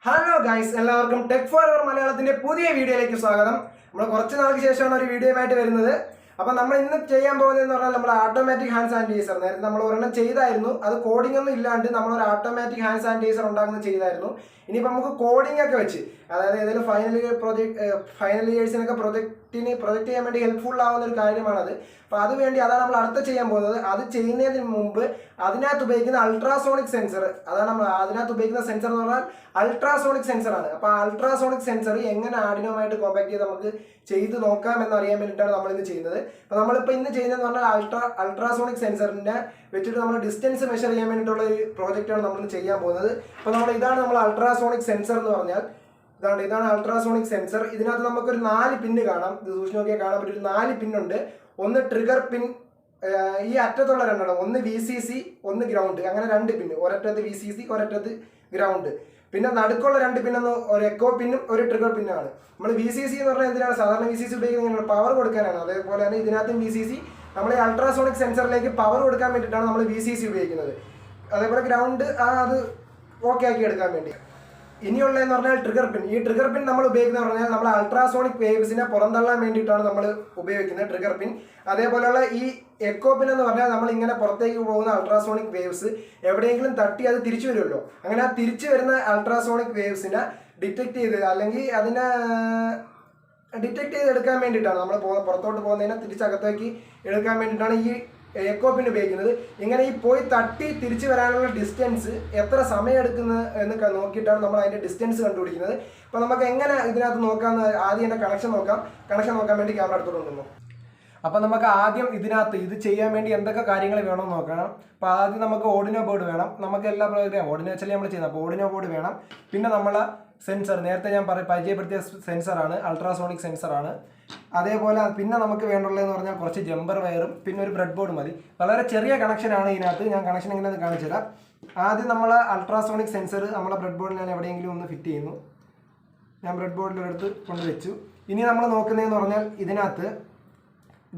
Hello guys, എല്ലാവർക്കും tech four അവർ മലയാളത്തിന്റെ പുതിയ വീഡിയോയിലേക്ക് സ്വാഗതം. നമ്മൾ കുറച്ച് നാൾക്ക് ശേഷമാണ് ഒരു വീഡിയോയുമായിട്ട് വരുന്നത്. അപ്പോൾ നമ്മൾ ഇന്ന് ചെയ്യാൻ പോകുന്നതെന്ന് പറഞ്ഞാൽ നമ്മുടെ ഓട്ടോമാറ്റിക് ഹാൻഡ് സാനിറ്റൈസർ. നേരത്തെ നമ്മൾ ഒരെണ്ണം ചെയ്തായിരുന്നു. അത് കോഡിംഗ് ഒന്നും ഇല്ലാണ്ട് നമ്മൾ ഒരു ഓട്ടോമാറ്റിക് ഹാൻഡ് സാനിറ്റൈസർ ഉണ്ടാക്കുന്നത് ചെയ്തായിരുന്നു. ഇനിയിപ്പോൾ നമുക്ക് കോഡിംഗ് ഒക്കെ വെച്ച്, അതായത് ഏതെങ്കിലും ഫൈനൽ ഇയേഴ്സിനൊക്കെ പ്രൊജക്റ്റ് ചെയ്യാൻ വേണ്ടി ഹെൽപ്ഫുൾ ആവുന്ന ഒരു കാര്യമാണത്. അപ്പോൾ അതുവേണ്ടി അതാണ് നമ്മൾ അടുത്ത ചെയ്യാൻ പോകുന്നത്. അത് ചെയ്യുന്നതിന് മുമ്പ് അതിനകത്ത് ഉപയോഗിക്കുന്ന അൾട്രാസോണിക് സെൻസർ, അതാണ് നമ്മൾ അതിനകത്ത് ഉപയോഗിക്കുന്ന സെൻസർ എന്ന് പറഞ്ഞാൽ അൾട്രാസോണിക് സെൻസറാണ്. അപ്പോൾ ആ അൾട്രാസോണിക് സെൻസർ എങ്ങനെ ആർഡിനോയുമായിട്ട് കോമ്പാക്ട് ചെയ്ത് നമുക്ക് ചെയ്ത് നോക്കാം എന്നറിയാൻ വേണ്ടിയിട്ടാണ് നമ്മൾ ഇന്ന് ചെയ്യുന്നത്. അപ്പോൾ നമ്മളിപ്പോൾ ഇന്ന് ചെയ്യുന്നതെന്ന് പറഞ്ഞാൽ അൾട്രാസോണിക് സെൻസറിനെ വെച്ചിട്ട് നമ്മൾ ഡിസ്റ്റൻസ് മെഷർ ചെയ്യാൻ വേണ്ടിയിട്ടുള്ള ഒരു പ്രോജക്റ്റാണ് നമ്മൾ ചെയ്യാൻ പോകുന്നത്. അപ്പോൾ ഇതാണ് നമ്മൾ അൾട്രാസോണിക് സെൻസർ എന്ന് പറഞ്ഞാൽ ഇതാണ് അൾട്രാസോണിക് സെൻസർ. ഇതിനകത്ത് നമുക്കൊരു 4 പിന്ന് കാണാം. ഇത് സൂക്ഷിച്ച് നോക്കിയാൽ കാണാൻ പറ്റും. 4 പിന്നുണ്ട്. ഒന്ന് ട്രിഗർ പിൻ, ഈ അറ്റത്തുള്ള രണ്ടെണ്ണം, ഒന്ന് VCC, ഒന്ന് ഗ്രൗണ്ട്, അങ്ങനെ 2 പിന്ന്. ഒരറ്റത്ത് VCC, ഒരറ്റത്ത് ഗ്രൗണ്ട്. പിന്നെ നടുക്കുള്ള 2 പിന്നൊന്ന് ഒരു എക്കോ പിന്നും ഒരു ട്രിഗർ പിന്നാണ്. നമ്മൾ VCC എന്ന് പറഞ്ഞാൽ എന്തിനാണ്? സാധാരണ VCC ഉപയോഗിക്കുന്നത് പവർ കൊടുക്കാനാണ്. അതേപോലെ തന്നെ ഇതിനകത്തും VCC, നമ്മൾ ഈ അൾട്രാസോണിക് സെൻസറിലേക്ക് പവർ കൊടുക്കാൻ വേണ്ടിയിട്ടാണ് നമ്മൾ VCC ഉപയോഗിക്കുന്നത്. അതേപോലെ ഗ്രൗണ്ട് അത് ഓക്കെ ആക്കി എടുക്കാൻ വേണ്ടി. ഇനിയുള്ളതെന്ന് പറഞ്ഞാൽ ട്രിഗർ പിൻ. ഈ ട്രിഗർ പിൻ നമ്മൾ ഉപയോഗിക്കുന്നത് പറഞ്ഞാൽ നമ്മൾ അൾട്രാസോണിക് വേവ്സിനെ പുറന്തള്ളാൻ വേണ്ടിയിട്ടാണ് നമ്മൾ ഉപയോഗിക്കുന്നത് ട്രിഗർ പിൻ. അതേപോലെയുള്ള ഈ എക്കോ പിൻ എന്ന് പറഞ്ഞാൽ നമ്മൾ ഇങ്ങനെ പുറത്തേക്ക് പോകുന്ന അൾട്രാസോണിക് വേവ്സ് എവിടെയെങ്കിലും തട്ടി അത് തിരിച്ചു വരുമല്ലോ. അങ്ങനെ ആ തിരിച്ചു വരുന്ന അൾട്രാസോണിക് വേവ്സിനെ ഡിറ്റക്ട് ചെയ്ത്, അല്ലെങ്കിൽ അതിനെ ഡിറ്റക്ട് ചെയ്തെടുക്കാൻ വേണ്ടിയിട്ടാണ് നമ്മൾ പുറത്തോട്ട് പോകുന്നതിനെ തിരിച്ചകത്തേക്ക് എടുക്കാൻ വേണ്ടിയിട്ടാണ് ഈ എക്കോ പിൻ ഉപയോഗിക്കുന്നത്. ഇങ്ങനെ ഈ പോയി തട്ടി തിരിച്ചു വരാനുള്ള ഡിസ്റ്റൻസ് എത്ര സമയം എടുക്കുന്നത് എന്ന് നോക്കിയിട്ടാണ് നമ്മൾ അതിൻ്റെ ഡിസ്റ്റൻസ് കണ്ടുപിടിക്കുന്നത്. അപ്പോൾ നമുക്ക് എങ്ങനെ ഇതിനകത്ത് നോക്കാമെന്ന് ആദ്യം എൻ്റെ കണക്ഷൻ നോക്കാൻ വേണ്ടി ക്യാമറ എടുത്തുകൊണ്ടുവന്നു. അപ്പോൾ നമുക്ക് ആദ്യം ഇതിനകത്ത് ഇത് ചെയ്യാൻ വേണ്ടി എന്തൊക്കെ കാര്യങ്ങൾ വേണമെന്ന് നോക്കണം. അപ്പോൾ ആദ്യം നമുക്ക് ഓർഡിനോ ബോർഡ് വേണം. നമുക്ക് എല്ലാ പ്രോഗ്രാം ഓർഡിനോ വെച്ചല്ലേ നമ്മൾ ചെയ്യുന്നത്. അപ്പോൾ ഓർഡിനോ ബോർഡ് വേണം. പിന്നെ നമ്മളെ സെൻസർ, നേരത്തെ ഞാൻ പരിചയപ്പെടുത്തിയ സെൻസറാണ്, അൾട്രാസോണിക് സെൻസറാണ്. അതേപോലെ പിന്നെ നമുക്ക് വേണ്ടുള്ളതെന്ന് പറഞ്ഞാൽ കുറച്ച് ജമ്പർ വയറും പിന്നെ ഒരു ബ്രെഡ് ബോർഡ് മതി. വളരെ ചെറിയ കണക്ഷനാണ് ഇതിനകത്ത്. ഞാൻ കണക്ഷൻ എങ്ങനെയാണെന്ന് കാണിച്ചു തരാം. ആദ്യം നമ്മൾ അൾട്രാസോണിക് സെൻസർ നമ്മളെ ബ്രെഡ് ബോർഡിൽ ഞാൻ എവിടെയെങ്കിലും ഒന്ന് ഫിറ്റ് ചെയ്യുന്നു. ഞാൻ ബ്രെഡ് ബോർഡിലെടുത്ത് കൊണ്ടുവച്ചു. ഇനി നമ്മൾ നോക്കുന്നതെന്ന് പറഞ്ഞാൽ ഇതിനകത്ത്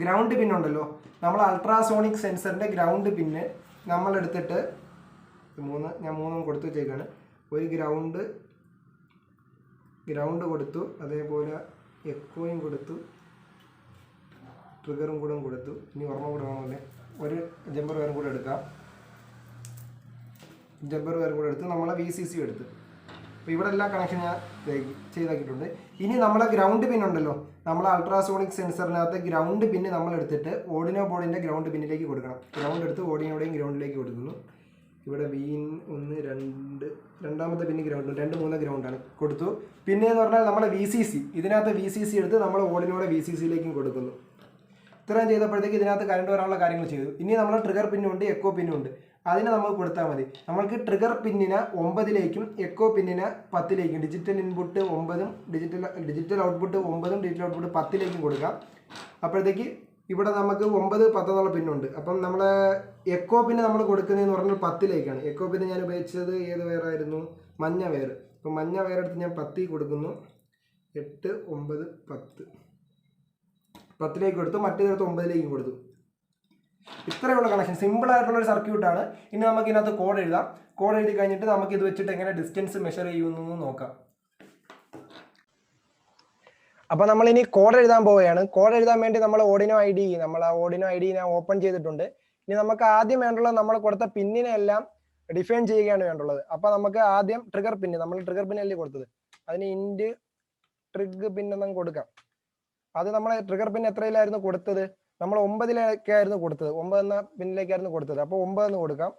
ഗ്രൗണ്ട് പിന്നുണ്ടല്ലോ, നമ്മൾ അൾട്രാസോണിക് സെൻസറിൻ്റെ ഗ്രൗണ്ട് പിന്ന് നമ്മളെടുത്തിട്ട് ഞാൻ മൂന്നും കൊടുത്തു വെച്ചേക്കാണ്. ഒരു ഗ്രൗണ്ട് കൊടുത്തു, അതേപോലെ എക്കോയും കൊടുത്തു, ട്രിഗറും കൂടെ കൊടുത്തു. ഇനി ഓർമ്മ കൂടെ വേണമല്ലേ, ഒരു ജമ്പർ വയറും കൂടെ എടുക്കാം. ജമ്പർ വയറും കൂടെ എടുത്ത് നമ്മളെ VCC എടുത്ത്. അപ്പോൾ ഇവിടെ എല്ലാ കണക്ഷൻ ഞാൻ ചെയ്താക്കിയിട്ടുണ്ട്. ഇനി നമ്മളെ ഗ്രൗണ്ട് പിൻ ഉണ്ടല്ലോ, നമ്മളെ അൾട്രാസോണിക് സെൻസറിനകത്ത് ഗ്രൗണ്ട് പിന്ന് നമ്മളെടുത്തിട്ട് ഓർഡിനോ ബോർഡിൻ്റെ ഗ്രൗണ്ട് പിന്നിലേക്ക് കൊടുക്കണം. ഗ്രൗണ്ട് എടുത്ത് ഓർഡിനോയുടെയും ഗ്രൗണ്ടിലേക്ക് കൊടുക്കുന്നു. ഇവിടെ രണ്ടാമത്തെ പിന്ന് ഗ്രൗണ്ട്, 2-3 ഗ്രൗണ്ടാണ് കൊടുത്തു. പിന്നെ എന്ന് പറഞ്ഞാൽ നമ്മളെ VCC, ഇതിനകത്ത് VCC എടുത്ത് നമ്മൾ ഓർഡിനോയുടെ VCCയിലേക്കും കൊടുക്കുന്നു. ഇത്രയും ചെയ്തപ്പോഴത്തേക്ക് ഇതിനകത്ത് കറണ്ട് വരാനുള്ള കാര്യങ്ങൾ ചെയ്തു. ഇനി നമ്മൾ ട്രിഗർ പിന്നുണ്ട്, എക്കോ പിന്നുണ്ട്. അതിനെ നമുക്ക് കൊടുത്താൽ മതി. നമ്മൾക്ക് ട്രിഗർ പിന്നിന് 9ലേക്കും എക്കോ പിന്നിന് 10ലേക്കും, ഡിജിറ്റൽ ഇൻപുട്ട് 9ഉം ഡിജിറ്റൽ ഔട്ട്പുട്ട് 9ഉം ഡിജിറ്റൽ ഔട്ട്പുട്ട് 10ലേക്കും കൊടുക്കാം. അപ്പോഴത്തേക്ക് ഇവിടെ നമുക്ക് 9, 10 എന്നുള്ള പിന്നുണ്ട്. അപ്പം നമ്മൾ എക്കോ പിന്നെ നമ്മൾ കൊടുക്കുന്നതെന്ന് പറഞ്ഞാൽ 10ലേക്കാണ്. എക്കോ പിന്നെ ഞാൻ ഉപയോഗിച്ചത് ഏത് വയറായിരുന്നു? മഞ്ഞ വയർ. അപ്പം മഞ്ഞ വയറെടുത്ത് ഞാൻ 10 കൊടുക്കുന്നു. 8, 9, 10. 10ലേക്ക് കൊടുത്തു, മറ്റേതെടുത്ത് 9ലേക്കും കൊടുത്തു. ഇത്രയുള്ള കണക്ഷൻ, സിമ്പിൾ ആയിട്ടുള്ളൊരു സർക്യൂട്ടാണ്. ഇനി നമുക്ക് ഇതിനകത്ത് കോഡ് എഴുതാം. കോഡ് എഴുതി കഴിഞ്ഞിട്ട് നമുക്ക് ഇത് വെച്ചിട്ട് എങ്ങനെ ഡിസ്റ്റൻസ് മെഷർ ചെയ്യുമെന്ന് നോക്കാം. അപ്പോൾ നമ്മളിനി കോഡ് എഴുതാൻ പോവുകയാണ്. കോഡ് എഴുതാൻ വേണ്ടി നമ്മൾ ഓർഡിനോ ഐ ഡി ഞാൻ ഓപ്പൺ ചെയ്തിട്ടുണ്ട്. ഇനി നമുക്ക് ആദ്യം വേണ്ടുള്ളത് നമ്മൾ കൊടുത്ത പിന്നിനെ എല്ലാം ഡിഫൈൻ ചെയ്യുകയാണ് വേണ്ടുള്ളത്. അപ്പോൾ നമുക്ക് ആദ്യം ട്രിഗർ പിന്ന്, നമ്മൾ ട്രിഗർ പിന്നല്ലേ കൊടുത്തത്, അതിന് ഇൻഡ് ട്രിഗ് പിന്നെന്നും കൊടുക്കാം. അത് നമ്മൾ ട്രിഗർ പിൻ എത്രയിലായിരുന്നു കൊടുത്തത്? നമ്മൾ 9ലേക്കായിരുന്നു കൊടുത്തത്. 9 എന്ന പിന്നിലേക്കായിരുന്നു കൊടുത്തത്. അപ്പോൾ 9 എന്ന് കൊടുക്കാം.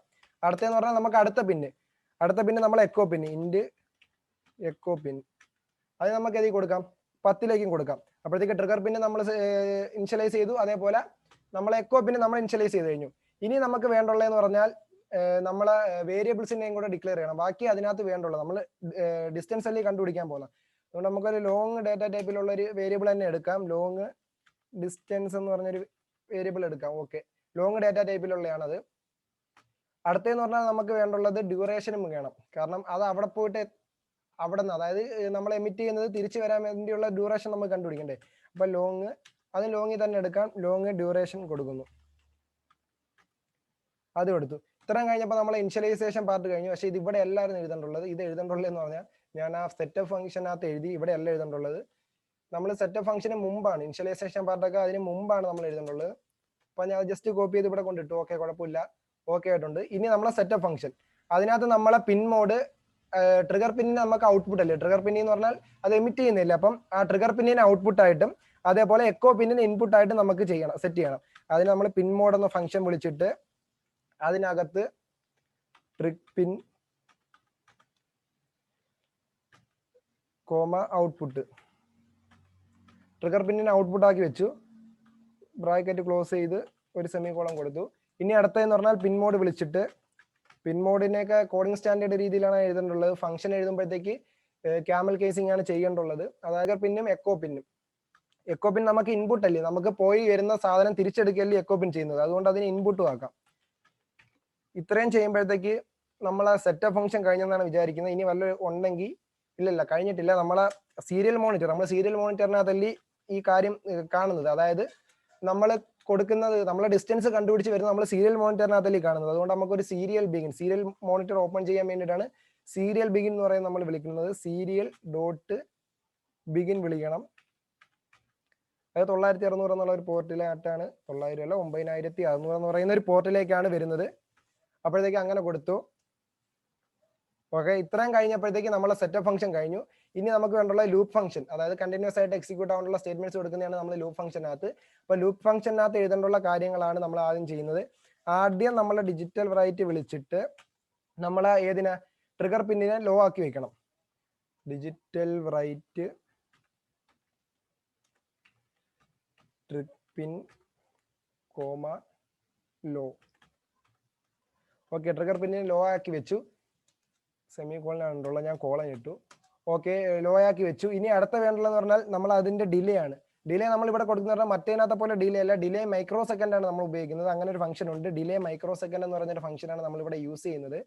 അടുത്തതെന്ന് പറഞ്ഞാൽ നമുക്ക് അടുത്ത പിന്ന് നമ്മൾ എക്കോ പിന്ന്, ഇൻഡ് എക്കോ പിൻ, അത് നമുക്ക് എതിൽ കൊടുക്കാം? 10ലേക്കും കൊടുക്കാം. അപ്പോഴത്തേക്ക് ട്രിഗർ പിന്നെ നമ്മൾ ഇനിഷ്യലൈസ് ചെയ്തു. അതേപോലെ നമ്മൾ എക്കോ പിന്നെ നമ്മൾ ഇനിഷ്യലൈസ് ചെയ്ത് കഴിഞ്ഞു. ഇനി നമുക്ക് വേണ്ടുള്ളതെന്ന് പറഞ്ഞാൽ നമ്മളെ വേരിയബിൾസിനെയും കൂടെ ഡിക്ലെയർ ചെയ്യണം. ബാക്കി അതിനകത്ത് വേണ്ടുള്ളത് നമ്മൾ ഡിസ്റ്റൻസ് അല്ലേ കണ്ടുപിടിക്കാൻ പോകുന്നത്. അതുകൊണ്ട് നമുക്കൊരു ലോങ് ഡേറ്റ ടൈപ്പിലുള്ള ഒരു വേരിയബിൾ തന്നെ എടുക്കാം. ലോങ് ഡിസ്റ്റൻസ് എന്ന് പറഞ്ഞൊരു വേരിയബിൾ എടുക്കാം. ഓക്കെ, ലോങ് ഡേറ്റ ടൈപ്പിലുള്ളതാണത്. അടുത്തതെന്ന് പറഞ്ഞാൽ നമുക്ക് വേണ്ടുള്ളത് ഡ്യൂറേഷനും വേണം. കാരണം അത് അവിടെ പോയിട്ട് അവിടെ നിന്ന്, അതായത് നമ്മൾ എമിറ്റ് ചെയ്യുന്നത് തിരിച്ചു വരാൻ വേണ്ടിയുള്ള ഡ്യൂറേഷൻ നമുക്ക് കണ്ടുപിടിക്കണ്ടേ. അപ്പൊ ലോങ്ങിൽ തന്നെ എടുക്കാം. ലോങ് ഡ്യൂറേഷൻ കൊടുക്കുന്നു. അത് കൊടുത്തു. ഇത്രയും കഴിഞ്ഞപ്പോൾ നമ്മൾ ഇനിഷ്യലൈസേഷൻ പാർട്ട് കഴിഞ്ഞു. പക്ഷേ ഇത് ഇവിടെ എല്ലാവരും എഴുതേണ്ടുള്ളത് എന്ന് പറഞ്ഞാൽ ഞാൻ ആ സെറ്റപ്പ് ഫംഗ്ഷനകത്ത് എഴുതി, ഇവിടെ അല്ല എഴുതേണ്ടുള്ളത്. നമ്മൾ സെറ്റപ്പ് ഫംഗ്ഷന് മുമ്പാണ്, ഇനിഷ്യലൈസേഷൻ പാർട്ടൊക്കെ അതിന് മുമ്പാണ് നമ്മൾ എഴുതേണ്ടുള്ളത്. അപ്പൊ ഞാൻ ജസ്റ്റ് കോപ്പി ചെയ്ത് ഇവിടെ കൊണ്ടിട്ടു. ഓക്കെ, കുഴപ്പമില്ല, ഓക്കെ ആയിട്ടുണ്ട്. ഇനി നമ്മളെ സെറ്റപ്പ് ഫംഗ്ഷൻ, അതിനകത്ത് നമ്മളെ പിൻ മോഡ്, ട്രിഗർ പിന്നിന് നമുക്ക് ഔട്ട്പുട്ട് അല്ലേ, ട്രിഗർ പിന്നി എന്ന് പറഞ്ഞാൽ അത് എമിറ്റ് ചെയ്യുന്നില്ല. അപ്പം ആ ട്രിഗർ പിന്നിന് ഔട്ട്പുട്ട് ആയിട്ടും അതേപോലെ എക്കോ പിന്നിന് ഇൻപുട്ട് ആയിട്ട് നമുക്ക് ചെയ്യണം, സെറ്റ് ചെയ്യണം. അതിന് നമ്മൾ പിൻ മോഡ് എന്ന ഫംഗ്ഷൻ വിളിച്ചിട്ട് അതിനകത്ത് trig pin comma output, trigger പിന്നിന് output ആക്കി വെച്ചു. ബ്രാക്കറ്റ് ക്ലോസ് ചെയ്ത് ഒരു സെമി കോളം കൊടുത്തു. ഇനി അടുത്തതെന്ന് പറഞ്ഞാൽ പിൻ മോഡ് വിളിച്ചിട്ട്, പിൻ മോഡിനെയൊക്കെ കോഡിംഗ് സ്റ്റാൻഡേർഡ് രീതിയിലാണ് എഴുതേണ്ടുള്ളത്. ഫംഗ്ഷൻ എഴുതുമ്പോഴത്തേക്ക് ക്യാമൽ കേസിംഗ് ആണ് ചെയ്യേണ്ടുള്ളത്. അതായത് പിന്നും എക്കോ പിന്നും. എക്കോ പിൻ നമുക്ക് ഇൻപുട്ട് അല്ലേ, നമുക്ക് പോയി വരുന്ന സാധനം തിരിച്ചെടുക്കല്ലേ എക്കോ പിൻ ചെയ്യുന്നത്, അതുകൊണ്ട് അതിന് ഇൻപുട്ടും ആക്കാം. ഇത്രയും ചെയ്യുമ്പോഴത്തേക്ക് നമ്മളെ സെറ്റപ്പ് ഫംഗ്ഷൻ കഴിഞ്ഞെന്നാണ് വിചാരിക്കുന്നത്. ഇനി വല്ല ഉണ്ടെങ്കിൽ, ഇല്ലല്ല കഴിഞ്ഞിട്ടില്ല. നമ്മളെ സീരിയൽ മോണിറ്റർ, നമ്മൾ സീരിയൽ മോണിറ്ററിനകത്തല്ലേ ഈ കാര്യം കാണുന്നത്. അതായത് നമ്മൾ കൊടുക്കുന്നത്, നമ്മളെ ഡിസ്റ്റൻസ് കണ്ടുപിടിച്ച് വരുന്നത് നമ്മൾ സീരിയൽ മോണിറ്ററിനകത്തല്ലേ കാണുന്നത്. അതുകൊണ്ട് നമുക്കൊരു serial begin, serial monitor open ചെയ്യാൻ വേണ്ടിയിട്ടാണ് സീരിയൽ ബിഗിൻ എന്ന് പറയുന്നത് നമ്മൾ വിളിക്കുന്നത്. സീരിയൽ ഡോട്ട് ബിഗിൻ വിളിക്കണം. അത് 9600 എന്നുള്ള ഒരു പോർട്ടിലായിട്ടാണ്, 900 അല്ല 9600 എന്ന് പറയുന്ന ഒരു പോർട്ടിലേക്കാണ് വരുന്നത്. അപ്പോഴത്തേക്ക് അങ്ങനെ കൊടുത്തു. ഓക്കെ, ഇത്രയും കഴിഞ്ഞപ്പോഴത്തേക്ക് നമ്മളെ സെറ്റപ്പ് ഫംഗ്ഷൻ കഴിഞ്ഞു. ഇനി നമുക്ക് വേണ്ടുള്ള ലൂപ്പ് ഫംഗ്ഷൻ, അതായത് കണ്ടിന്യൂസ് ആയിട്ട് എക്സിക്യൂട്ട് ആവാനുള്ള സ്റ്റേറ്റ്മെന്റ്സ് കൊടുക്കുന്നതാണ് നമ്മൾ ലൂപ്പ് ഫംഗ്ഷനകത്ത്. അപ്പൊ ലൂപ്പ് ഫംഗ്ഷനകത്ത് എഴുതേണ്ടുള്ള കാര്യങ്ങളാണ് നമ്മൾ ആദ്യം ചെയ്യുന്നത്. ആദ്യം നമ്മളെ ഡിജിറ്റൽ റൈറ്റ് വിളിച്ചിട്ട് നമ്മളെ ഏതിനെ, ട്രിഗർ പിന്നിനെ ലോ ആക്കി വെക്കണം. Digital write trig pin comma low. Okay, trigger പിന്നിനെ ലോ ആക്കി വെച്ചു. സെമി കോളനാണുള്ള, ഞാൻ കോളൻ ഇട്ടു. ഓക്കെ, ലോ ആക്കി വെച്ചു. ഇനി അടുത്ത വേണ്ടതെന്ന് പറഞ്ഞാൽ നമ്മൾ അതിന്റെ ഡിലേ ആണ്. ഡിലേ നമ്മൾ ഇവിടെ കൊടുക്കുന്ന പറഞ്ഞാൽ മറ്റേനകത്തെ പോലെ ഡിലേ അല്ല, ഡിലേ മൈക്രോ സെക്കൻഡ് ആണ് നമ്മൾ ഉപയോഗിക്കുന്നത്. അങ്ങനെ ഒരു ഫംഗ്ഷൻ ഉണ്ട്, ഡിലേ മൈക്രോ സെക്കൻഡ് എന്ന് പറഞ്ഞൊരു ഫംഗ്ഷൻ ആണ് നമ്മൾ ഇവിടെ യൂസ് ചെയ്യുന്നത്.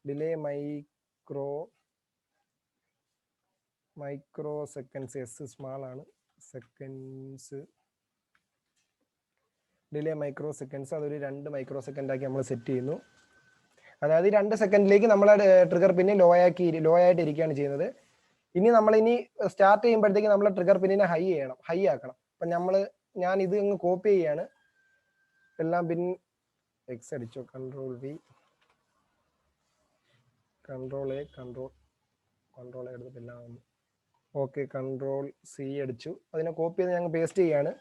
Delay micro seconds, S small ആണ്, സെക്കൻഡ്സ്, ഡിലേ മൈക്രോ സെക്കൻഡ്സ്. അതൊരു 2 മൈക്രോ സെക്കൻഡ് ആക്കി നമ്മൾ സെറ്റ് ചെയ്യുന്നു. അതായത് 2 സെക്കൻഡിലേക്ക് നമ്മളെ ട്രിഗർ പിന്ന് ലോ ആയിട്ട് ഇരിക്കുകയാണ് ചെയ്യുന്നത്. ഇനി സ്റ്റാർട്ട് ചെയ്യുമ്പോഴത്തേക്ക് നമ്മൾ ട്രിഗർ പിന്നിനെ ഹൈ ആക്കണം. അപ്പൊ ഞാൻ ഇത് അങ്ങ് കോപ്പി ചെയ്യാണ്. എല്ലാം പിൻ എക്സ് അടിച്ചോ, control V, control A, control എടുത്തിട്ട് എല്ലാം. ഓക്കെ, കൺട്രോൾ സി അടിച്ചു. അതിനെ കോപ്പി ചെയ്ത് ഞങ്ങൾ പേസ്റ്റ് ചെയ്യാണ്.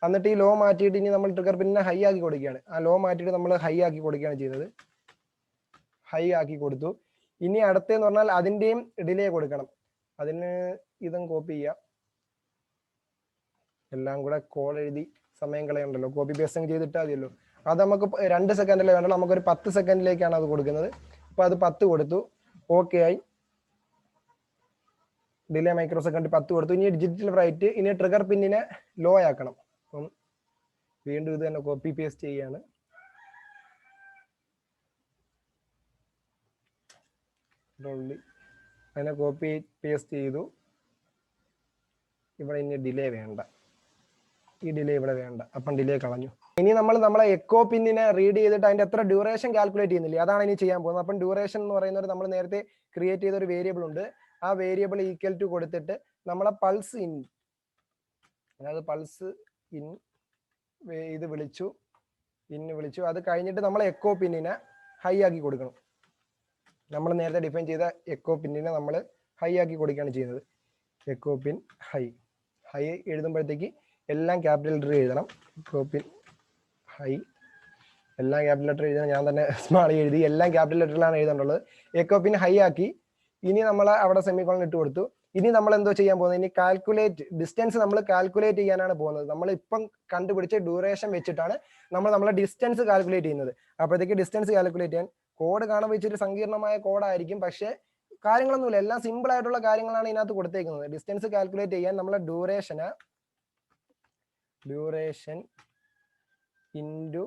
എന്നിട്ട് ഈ ലോ മാറ്റിയിട്ട് ഇനി നമ്മൾ ട്രിഗർ പിന്നിനെ ഹൈ ആക്കി കൊടുക്കുകയാണ്. ആ ലോ മാറ്റിയിട്ട് നമ്മൾ ഹൈ ആക്കി കൊടുക്കുകയാണ് ചെയ്യുന്നത്. ഹൈ ആക്കി കൊടുത്തു. ഇനി അടുത്തെന്ന് പറഞ്ഞാൽ അതിന്റെയും ഡിലേ കൊടുക്കണം. അതിന് ഇതും കോപ്പി ചെയ്യാം. എല്ലാം കൂടെ കോൾ എഴുതി സമയം കളയണ്ടല്ലോ, കോപ്പി പേസ്റ്റ് ചെയ്തിട്ടാൽ മതിയല്ലോ. അത് നമുക്ക് 2 സെക്കൻഡിലേ വേണ്ടല്ലോ, നമുക്കൊരു 10 സെക്കൻഡിലേക്കാണ് അത് കൊടുക്കുന്നത്. അപ്പൊ അത് 10 കൊടുത്തു. ഓക്കെ ആയി. ഡിലേ മൈക്രോ സെക്കൻഡ് 10 കൊടുത്തു. ഇനി ഡിജിറ്റൽ റൈറ്റ്, ഇനി ട്രിഗർ പിന്നിനെ ലോ ആക്കണം. അപ്പം വീണ്ടും ഇത് തന്നെ കോപ്പി പേസ്റ്റ് ചെയ്യാണ്. അതിനെ കോപ്പി പേസ്റ്റ് ചെയ്തു. ഇവിടെ ഇനി ഡിലേ വേണ്ട, ഈ ഡിലേ ഇവിടെ വേണ്ട, അപ്പം ഡിലേ കളഞ്ഞു. ഇനി നമ്മളെ എക്കോ പിന്നിനെ റീഡ് ചെയ്തിട്ട് അതിന്റെ എത്ര ഡ്യൂറേഷൻ കാൽക്കുലേറ്റ് ചെയ്യുന്നില്ലേ, അതാണ് ഇനി ചെയ്യാൻ പോകുന്നത്. അപ്പം ഡ്യൂറേഷൻ എന്ന് പറയുന്നത് നമ്മൾ നേരത്തെ ക്രിയേറ്റ് ചെയ്ത ഒരു വേരിയബിൾ ഉണ്ട്. ആ വേരിയബിൾ ഈക്വൽ ടു കൊടുത്തിട്ട് നമ്മളെ പൾസ് ഇൻ, അതായത് പൾസ് ഇൻ ഇത് വിളിച്ചു. അത് കഴിഞ്ഞിട്ട് നമ്മൾ എക്കോ പിന്നിനെ ഹൈ ആക്കി കൊടുക്കണം. നമ്മൾ നേരത്തെ ഡിഫൈൻ ചെയ്ത എക്കോ പിന്നിനെ നമ്മൾ ഹൈ ആക്കി കൊടുക്കുകയാണ് ചെയ്യുന്നത്. എക്കോ പിൻ ഹൈ എഴുതുമ്പോഴത്തേക്ക് എല്ലാം ക്യാപിറ്റൽ ലെറ്റർ എഴുതണം. എക്കോ പിൻ ഹൈ എല്ലാം ക്യാപിറ്റൽ ലെറ്റർ എഴുതണം. ഞാൻ തന്നെ സ്മാൾ എഴുതി, എല്ലാം ക്യാപിറ്റൽ ലെറ്ററിലാണ് എഴുതേണ്ടത്. എക്കോ പിൻ ഹൈ ആക്കി. ഇനി നമ്മൾ അവിടെ സെമിക്കോളൻ ഇട്ട് കൊടുത്തു. ഇനി നമ്മൾ എന്തോ ചെയ്യാൻ പോകുന്നത്, ഇനി കാൽക്കുലേറ്റ് ഡിസ്റ്റൻസ് നമ്മൾ കാൽക്കുലേറ്റ് ചെയ്യാനാണ് പോകുന്നത്. നമ്മൾ ഇപ്പം കണ്ടുപിടിച്ച ഡ്യൂറേഷൻ വെച്ചിട്ടാണ് നമ്മളെ ഡിസ്റ്റൻസ് കാൽക്കുലേറ്റ് ചെയ്യുന്നത്. അപ്പോഴത്തേക്ക് ഡിസ്റ്റൻസ് കാൽക്കുലേറ്റ് ചെയ്യാൻ കോഡ് കാണാൻ വെച്ചിട്ട് സങ്കീർണമായ കോഡായിരിക്കും, പക്ഷെ കാര്യങ്ങളൊന്നുമില്ല, എല്ലാം സിമ്പിൾ ആയിട്ടുള്ള കാര്യങ്ങളാണ് ഇതിനകത്ത് കൊടുത്തേക്കുന്നത്. ഡിസ്റ്റൻസ് കാൽക്കുലേറ്റ് ചെയ്യാൻ നമ്മളെ ഡ്യൂറേഷൻ ഇൻറ്റു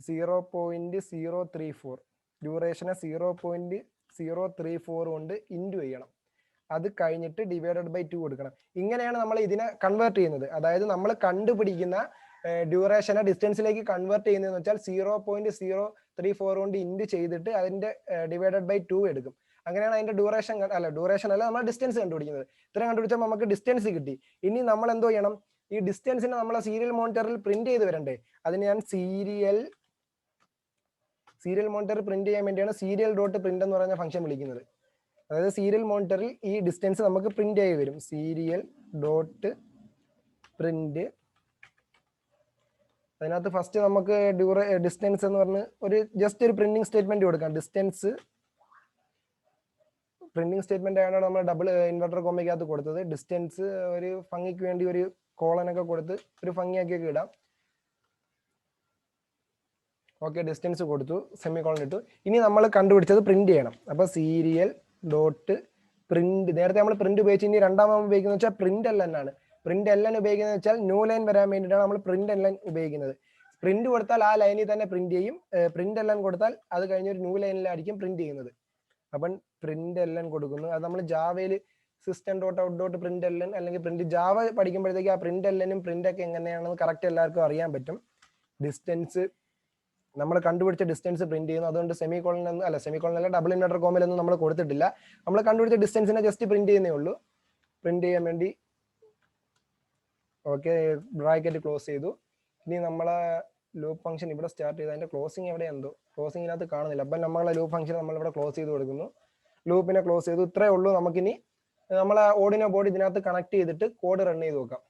0.034, ഡ്യൂറേഷനെ 0.034 കൊണ്ട് ഇൻറ്റു ചെയ്യണം. അത് കഴിഞ്ഞിട്ട് ഡിവൈഡഡ് ബൈ 2 കൊടുക്കണം. ഇങ്ങനെയാണ് നമ്മൾ ഇതിനെ കൺവേർട്ട് ചെയ്യുന്നത്. അതായത് നമ്മൾ കണ്ടുപിടിക്കുന്ന ഡ്യൂറേഷനെ ഡിസ്റ്റൻസിലേക്ക് കൺവേർട്ട് ചെയ്യുന്നതെന്ന് വെച്ചാൽ 0.034 കൊണ്ട് ഇൻറ്റു ചെയ്തിട്ട് അതിന്റെ ഡിവൈഡഡ് ബൈ 2 എടുക്കും. അങ്ങനെയാണ് അതിന്റെ ഡ്യൂറേഷൻ അല്ല നമ്മൾ ഡിസ്റ്റൻസ് കണ്ടുപിടിക്കുന്നത്. ഇത്രയും കണ്ടുപിടിച്ചാൽ നമുക്ക് ഡിസ്റ്റൻസ് കിട്ടി. ഇനി നമ്മൾ എന്തോ ചെയ്യണം, ഈ ഡിസ്റ്റൻസിനെ നമ്മളെ സീരിയൽ മോണിറ്ററിൽ പ്രിന്റ് ചെയ്ത് വരണ്ടേ. അതിന് ഞാൻ സീരിയൽ മോണിറ്ററിൽ പ്രിന്റ് ചെയ്യാൻ വേണ്ടിയാണ് സീരിയൽ ഡോട്ട് പ്രിന്റ് എന്ന് പറയുന്ന ഫംഗ്ഷൻ വിളിക്കുന്നത്. അതായത് സീരിയൽ മോണിറ്ററിൽ ഈ ഡിസ്റ്റൻസ് നമുക്ക് പ്രിന്റ് ആയി വരും. Serial dot print. അതിനകത്ത് ഫസ്റ്റ് നമുക്ക് ഡിസ്റ്റൻസ് എന്ന് പറഞ്ഞ് ജസ്റ്റ് ഒരു പ്രിന്റിംഗ് സ്റ്റേറ്റ്മെന്റ് കൊടുക്കാം. ഡിസ്റ്റൻസ് പ്രിന്റിംഗ് സ്റ്റേറ്റ്മെന്റ് ആണ് നമ്മൾ ഡബിൾ ഇൻവെർട്ടർ കോമയ്ക്കകത്ത് കൊടുത്തത്. ഡിസ്റ്റൻസ് ഒരു ഭംഗിക്ക് വേണ്ടി ഒരു കോളനൊക്കെ കൊടുത്ത് ഒരു ഭംഗിയാക്കിയൊക്കെ ഇടാം. ഓക്കെ, ഡിസ്റ്റൻസ് കൊടുത്തു, സെമി കോളൻ ഇട്ടു. ഇനി നമ്മൾ കണ്ടുപിടിച്ചത് പ്രിന്റ് ചെയ്യണം. അപ്പൊ സീരിയൽ ഡോട്ട് പ്രിന്റ്. നേരത്തെ നമ്മൾ പ്രിന്റ് ഉപയോഗിച്ച് ഇനി രണ്ടാമത് ഉപയോഗിക്കുന്നത് വെച്ചാൽ പ്രിന്റ് എൽ എൻ ആണ്. പ്രിന്റ് എൽ എൻ ഉപയോഗിക്കുന്നത് വെച്ചാൽ ന്യൂ ലൈൻ വരാൻ വേണ്ടിയിട്ടാണ് നമ്മൾ പ്രിന്റ് എൽ എൻ ഉപയോഗിക്കുന്നത്. പ്രിന്റ് കൊടുത്താൽ ആ ലൈനിൽ തന്നെ പ്രിന്റ് ചെയ്യും. പ്രിന്റ് എൽ എൻ കൊടുത്താൽ അത് കഴിഞ്ഞ് ഒരു ന്യൂ ലൈനിലായിരിക്കും പ്രിന്റ് ചെയ്യുന്നത്. അപ്പം പ്രിന്റ് എൽ എൻ കൊടുക്കുന്നു. അത് നമ്മൾ ജാവയിൽ system dot out dot print l n അല്ലെങ്കിൽ പ്രിന്റ് ജാവ പഠിക്കുമ്പോഴത്തേക്ക് ആ പ്രിന്റ് എൽ എനും പ്രിന്റ് ഒക്കെ എങ്ങനെയാണെന്ന് കറക്റ്റ് എല്ലാവർക്കും അറിയാൻ പറ്റും. ഡിസ്റ്റൻസ് നമ്മൾ കണ്ടുപിടിച്ച ഡിസ്റ്റൻസ് പ്രിന്റ് ചെയ്യുന്നു. അതുകൊണ്ട് സെമികോളൻ അല്ല ഡബിൾ ഇൻവെർട്ടർ കോമയിലൊന്നും നമ്മൾ കൊടുത്തിട്ടില്ല. നമ്മൾ കണ്ടുപിടിച്ച ഡിസ്റ്റൻസിനെ ജസ്റ്റ് പ്രിന്റ് ചെയ്യുന്നേ ഉള്ളൂ. പ്രിന്റ് ചെയ്യാൻ വേണ്ടി ഓക്കെ ബ്രാക്കറ്റ് ക്ലോസ് ചെയ്തു. ഇനി നമ്മളെ ലൂപ്പ് ഫംഗ്ഷൻ ഇവിടെ സ്റ്റാർട്ട് ചെയ്ത് അതിന്റെ ക്ലോസിങ് എവിടെ എന്തോ ക്ലോസിങ്ങിനകത്ത് കാണുന്നില്ല. അപ്പം നമ്മളെ ലൂപ്പ് ഫംഗ്ഷൻ നമ്മളിവിടെ ക്ലോസ് ചെയ്ത് കൊടുക്കുന്നു. ലൂപ്പിനെ ക്ലോസ് ചെയ്തു. ഇത്രേ ഉള്ളൂ. നമുക്കിനി നമ്മളെ ഓർഡിനോ ബോർഡ് ഇതിനകത്ത് കണക്ട് ചെയ്തിട്ട് കോഡ് റൺ ചെയ്ത് നോക്കാം.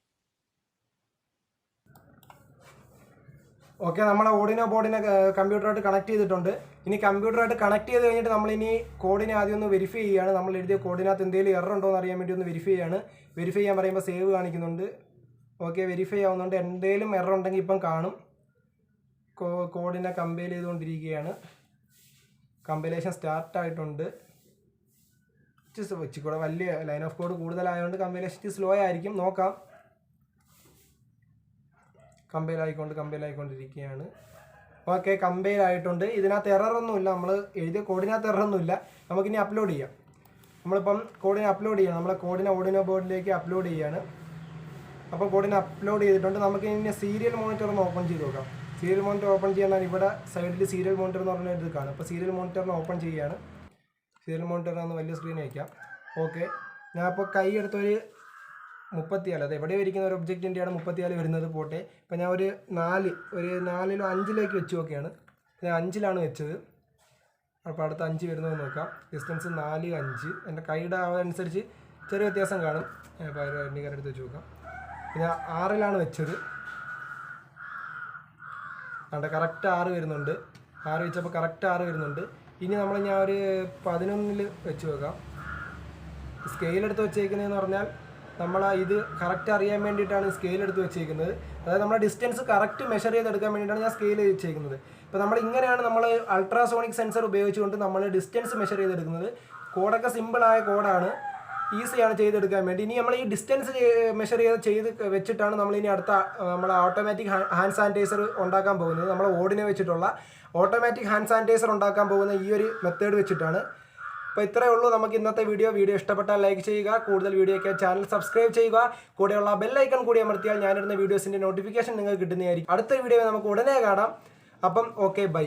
ഓക്കെ, നമ്മളെ ഓർഡിനോ ബോർഡിനെ കമ്പ്യൂട്ടറായിട്ട് കണക്ട് ചെയ്തിട്ടുണ്ട്. ഇനി കമ്പ്യൂട്ടറായിട്ട് കണക്ട് ചെയ്ത് കഴിഞ്ഞിട്ട് നമ്മളിനി കോഡിനെ ആദ്യം ഒന്ന് വെരിഫൈ ചെയ്യുകയാണ്. നമ്മൾ എഴുതിയ കോഡിനകത്ത് എന്തെങ്കിലും എറർ ഉണ്ടോ എന്ന് അറിയാൻ വേണ്ടി ഒന്ന് വെരിഫൈ ചെയ്യാണ്. വെരിഫൈ ചെയ്യാൻ പറയുമ്പോൾ സേവ് കാണിക്കുന്നുണ്ട്. ഓക്കെ, വെരിഫൈ ആവുന്നുണ്ട്. എന്തെങ്കിലും എറർ ഉണ്ടെങ്കിൽ ഇപ്പം കാണും. കോഡിനെ കമ്പൈൽ ചെയ്തുകൊണ്ടിരിക്കുകയാണ്. കമ്പൈലേഷൻ സ്റ്റാർട്ടായിട്ടുണ്ട്. കൂടെ വലിയ ലൈൻ ഓഫ് കോഡ് കൂടുതലായതുകൊണ്ട് കമ്പൈലേഷൻ സ്ലോ ആയിരിക്കും. നോക്കാം. കമ്പൈൽ ആയിക്കൊണ്ടിരിക്കുകയാണ്. ഓക്കെ, കമ്പൈൽ ആയിട്ടുണ്ട്. ഇതിനകത്ത് എററൊന്നുമില്ല. നമ്മൾ എഴുതിയ കോഡിനകത്ത് എററൊന്നുമില്ല. നമുക്കിനി അപ്ലോഡ് ചെയ്യാം. നമ്മളിപ്പം കോഡിനെ അപ്ലോഡ് ചെയ്യണം. നമ്മളെ കോഡിനെ ഓർഡിനോ ബോർഡിലേക്ക് അപ്ലോഡ് ചെയ്യാണ്. അപ്പോൾ കോഡിനെ അപ്ലോഡ് ചെയ്തിട്ടുണ്ട്. നമുക്ക് ഇനി സീരിയൽ മോണിറ്റർ ഒന്ന് ഓപ്പൺ ചെയ്ത് നോക്കാം. സീരിയൽ മോണിറ്റർ ഓപ്പൺ ചെയ്യാൻ ഇവിടെ സൈഡിൽ സീരിയൽ മോണിറ്റർ എന്ന് പറഞ്ഞ ഇത് കാണും. അപ്പോൾ സീരിയൽ മോണിറ്ററിന് ഓപ്പൺ ചെയ്യുകയാണ്. സീരിയൽ മോണിറ്ററിനൊന്ന് വലിയ സ്ക്രീൻ വയ്ക്കാം. ഓക്കെ, ഞാൻ ഇപ്പോൾ കൈ എടുത്തൊരു 34, അത് എവിടെ ഇരിക്കുന്ന ഒരു ഒബ്ജക്റ്റിൻ്റെയാണ് 34 വരുന്നത്. പോട്ടെ, ഇപ്പം ഞാൻ ഒരു 4 5 വെച്ച് നോക്കിയാണ്. ഞാൻ 5 വെച്ചത്. അപ്പോൾ അടുത്ത 5 വരുന്നത് നോക്കാം. ഡിസ്റ്റൻസ് 4 5. എൻ്റെ കൈയുടെ അനുസരിച്ച് ചെറിയ വ്യത്യാസം കാണും. അപ്പോൾ എണ്ണിക്കാരെ എടുത്ത് വെച്ച് നോക്കാം. ഞാൻ 6 വെച്ചത്. അവിടെ കറക്റ്റ് 6 വരുന്നുണ്ട്. 6 വെച്ചപ്പോൾ കറക്റ്റ് 6 വരുന്നുണ്ട്. ഇനി ഞാൻ ഒരു 11 വെച്ച് നോക്കാം. സ്കെയിൽ എടുത്ത് വെച്ചേക്കുന്നതെന്ന് പറഞ്ഞാൽ നമ്മൾ ഇത് കറക്റ്റ് അറിയാൻ വേണ്ടിയിട്ടാണ് സ്കെയിൽ എടുത്ത് വെച്ചേക്കുന്നത്. അതായത് നമ്മുടെ ഡിസ്റ്റൻസ് കറക്റ്റ് മെഷർ ചെയ്തെടുക്കാൻ വേണ്ടിയിട്ടാണ് ഞാൻ സ്കെയിൽ വെച്ചേക്കുന്നത്. ഇപ്പോൾ ഇങ്ങനെയാണ് നമ്മൾ അൾട്രാസോണിക് സെൻസർ ഉപയോഗിച്ചുകൊണ്ട് നമ്മൾ ഡിസ്റ്റൻസ് മെഷർ ചെയ്തെടുക്കുന്നത്. കോഡൊക്കെ സിമ്പിളായ കോഡാണ്, ഈസിയാണ് ചെയ്തെടുക്കാൻ വേണ്ടി. ഇനി നമ്മൾ ഈ ഡിസ്റ്റൻസ് മെഷർ ചെയ്ത് വെച്ചിട്ടാണ് നമ്മളിനി അടുത്ത നമ്മളെ ഓട്ടോമാറ്റിക് ഹാൻഡ് സാനിറ്റൈസർ ഉണ്ടാക്കാൻ പോകുന്നത്. നമ്മൾ ഓർഡിനോ വെച്ചിട്ടുള്ള ഓട്ടോമാറ്റിക് ഹാൻഡ് സാനിറ്റൈസർ ഉണ്ടാക്കാൻ പോകുന്ന ഈ ഒരു മെത്തേഡ് വെച്ചിട്ടാണ്. അപ്പോൾ ഇത്രയേ ഉള്ളൂ നമുക്ക് ഇന്നത്തെ വീഡിയോ. ഇഷ്ടപ്പെട്ടാൽ ലൈക്ക് ചെയ്യുക. കൂടുതൽ വീഡിയോയ്ക്ക് ചാനൽ സബ്സ്ക്രൈബ് ചെയ്യുക. കൂടെയുള്ള ബെല്ലൈക്കൺ കൂടി അമർത്തിയാൽ ഞാനിടുന്ന വീഡിയോസിൻ്റെ നോട്ടിഫിക്കേഷൻ നിങ്ങൾക്ക് കിട്ടുന്നതായിരിക്കും. അടുത്ത വീഡിയോ നമുക്ക് ഉടനെ കാണാം. അപ്പം ഓക്കെ, ബൈ.